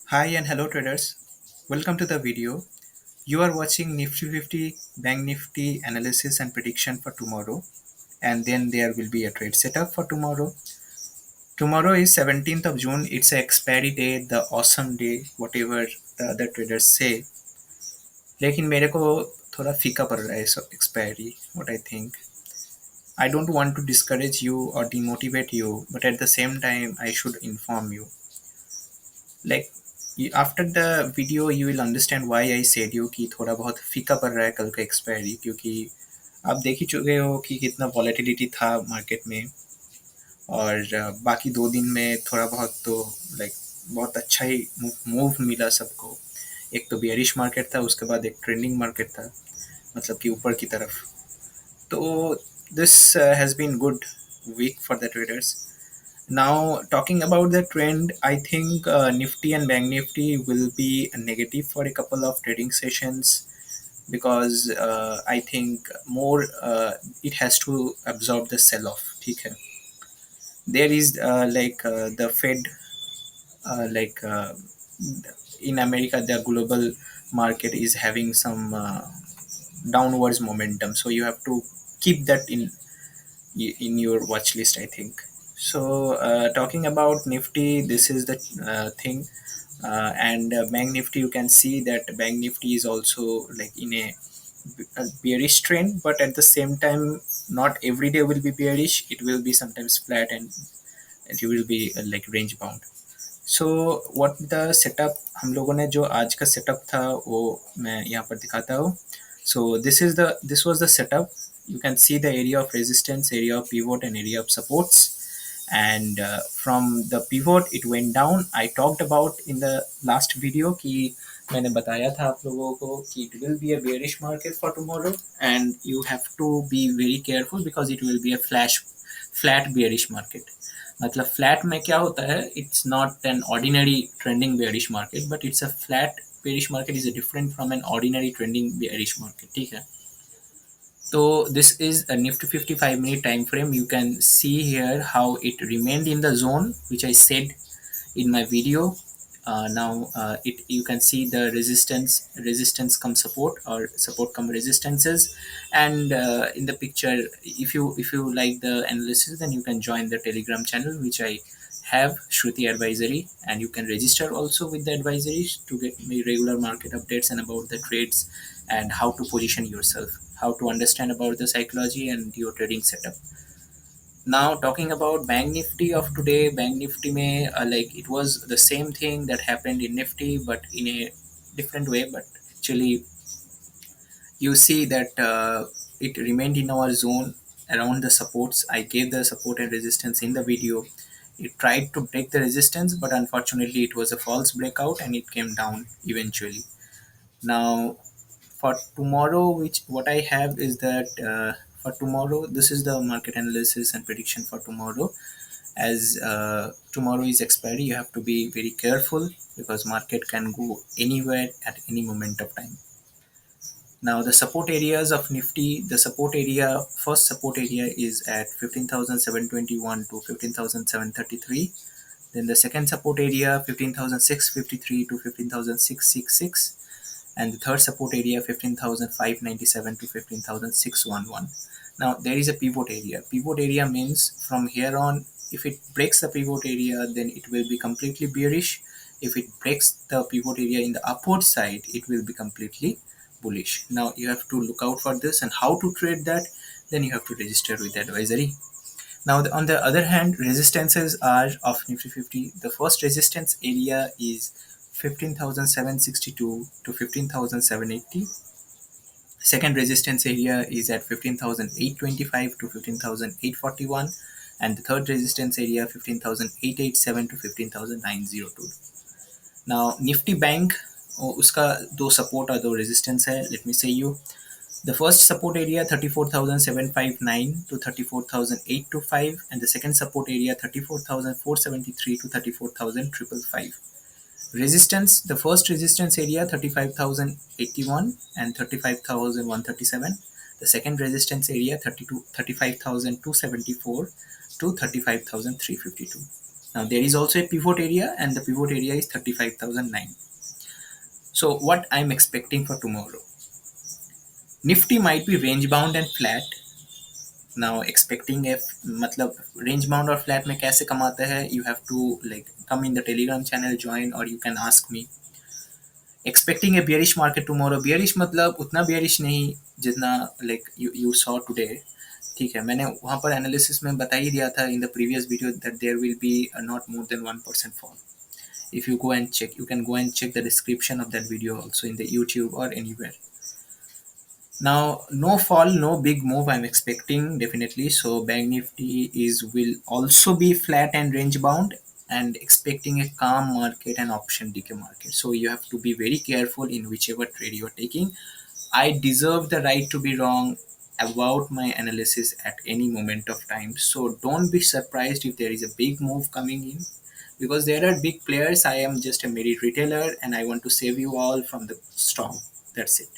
Hi and hello traders. Welcome to the video. You are watching Nifty 50 Bank Nifty analysis and prediction for tomorrow, and then there will be a trade setup for tomorrow. Tomorrow is 17th of June. It's a expiry day, the awesome day, whatever the other traders say. लेकिन मेरे को थोड़ा फीका पड़ रहा है expiry. What I think. I don't want to discourage you or demotivate you, but at the same time, I should inform you. Like after the video you will understand why I said you कि थोड़ा बहुत फीका पड़ रहा है कल का expiry, क्योंकि आप देख ही चुके हो कि कितना वॉलेटिलिटी था मार्केट में। और बाकी 2 दिन में थोड़ा बहुत तो लाइक बहुत अच्छा ही मूव मिला सबको। एक तो बियरिश मार्केट था, उसके बाद एक ट्रेंडिंग मार्केट था, मतलब कि ऊपर की तरफ। तो this has been good week for the traders. Now, talking about the trend, I think Nifty and Bank Nifty will be negative for a couple of trading sessions because I think more it has to absorb the sell off. ठीक है, there is the Fed, like in America, the global market is having some downwards momentum, so you have to keep that in your watch list, I think. So talking about Nifty, this is the thing. And Bank Nifty, you can see that Bank Nifty is also like in a bearish trend, but at the same time, not every day will be bearish. It will be sometimes flat, and it will be like range bound. So what the setup, हम लोगों ने जो आज का setup था वो मैं यहाँ पर दिखाता हूँ. So this was the setup. You can see the area of resistance, area of pivot, and area of supports. And from the pivot it went down. I talked about in the last video कि मैंने बताया था आप लोगों को कि it will be a bearish market for tomorrow, and you have to be very careful because it will be a flat bearish market. मतलब flat में क्या होता है, it's not an ordinary trending bearish market, but it's a flat bearish market is different from an ordinary trending bearish market. ठीक है, तो this is a Nifty 55 minute time frame. You can see here how it remained in the zone which I said in my video. Now it you can see the resistance come support, or support come resistances. And in the picture, if you like the analysis, then you can join the Telegram channel which I have, Shruti Advisory, and you can register also with the advisories to get me regular market updates and about the trades and how to position yourself, how to understand about the psychology and your trading setup. Now talking about Bank Nifty of today, Bank Nifty may like it was the same thing that happened in Nifty, but in a different way. But actually, you see that it remained in our zone around the supports. I gave the support and resistance in the video. It tried to break the resistance, but unfortunately, it was a false breakout and it came down eventually. Now for tomorrow, which what I have is that for tomorrow, this is the market analysis and prediction for tomorrow. As tomorrow is expiry, you have to be very careful because market can go anywhere at any moment of time. Now the support areas of Nifty, the support area, first support area is at 15,721 to 15,733. Then the second support area 15,653 to 15,666, and the third support area 15,597 to 15,611. Now there is a pivot area. Pivot area means from here on, if it breaks the pivot area, then it will be completely bearish. If it breaks the pivot area in the upward side, it will be completely bullish. Now you have to look out for this, and how to trade that, then you have to register with the advisory. Now on the other hand, resistances are of Nifty 50. The first resistance area is 15,762 to 15,780. Second resistance area is at 15,825 to 15,841, and the third resistance area 15,887 to 15,902. Now Nifty Bank, उसका दो support और दो resistance है. Let me say you. The first support area 34,759 to 34,825, and the second support area 34,473 to 34,555. Resistance, the first resistance area 35,081 and 35,137. The second resistance area 35,274 to 35,352. Now there is also a pivot area, and the pivot area is 35,009. So what I'm expecting for tomorrow, Nifty might be range bound and flat. Now expecting a मतलब range bound और flat में कैसे कमाते हैं, you have to like come in the Telegram channel, join, or you can ask me. Expecting a bearish market tomorrow. Bearish मतलब उतना bearish नहीं जितना like you saw today. ठीक है, मैंने वहाँ पर एनालिसिस में बता ही दिया था in the previous video that there will be not more than 1% fall. If you go and check, you can go and check the description of that video also in the YouTube or anywhere. Now no fall, no big move I'm expecting definitely. So bank nifty is will also be flat and range bound, and expecting a calm market and option decay market. So you have to be very careful in whichever trade you are taking. I deserve the right to be wrong about my analysis at any moment of time. So don't be surprised if there is a big move coming in, because there are big players. I am just a merry retailer and I want to save you all from the storm. That's it.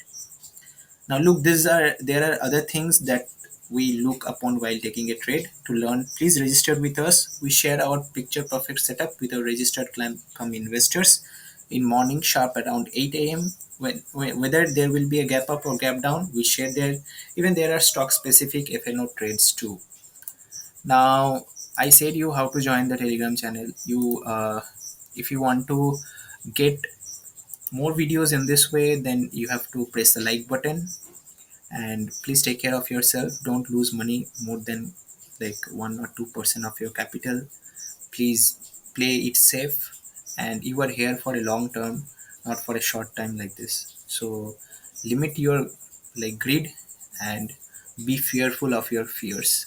Now look, there are other things that we look upon while taking a trade. To learn, please register with us. We share our picture perfect setup with our registered client come investors in morning sharp around 8 a.m. Whether there will be a gap up or gap down, we share there. Even there are stock specific FNO trades too. Now I said you how to join the Telegram channel. If you want to get more videos in this way, then you have to press the like button, and please take care of yourself. Don't lose money more than like 1 or 2% of your capital. Please play it safe, and you are here for a long term, not for a short time like this. So limit your like greed and be fearful of your fears.